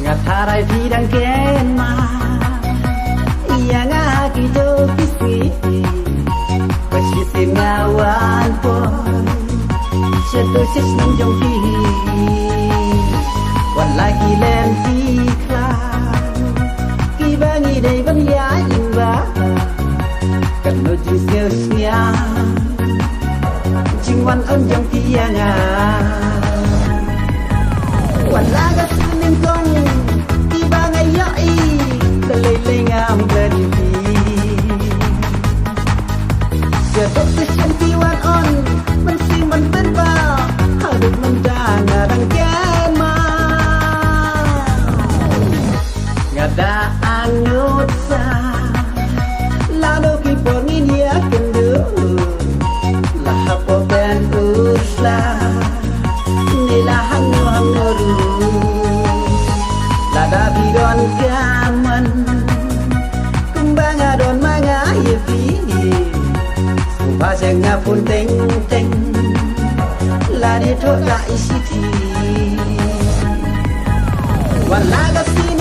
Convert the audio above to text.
Ngatarai bidang kema yang kita kisi Pesisi ngawan pun Setusis nanjong pihi Wan lagi lenti klan Kibangi day ban ya imba Kan nuju siya Jingwan onjong pianga Wan laga sunim kong Kibangi yai Lelengam gladipi Setusis sentiwan on Mensiman berba Hadut mendana dan kema Ngada anut sa Lalu kipongin ya kendu Lahapo ben usla Nilahan nuham nuru Lada bidon gaman Kembang adon manga yepi Pasang ngapun teng-teng Lari thok la isiti Walaga sin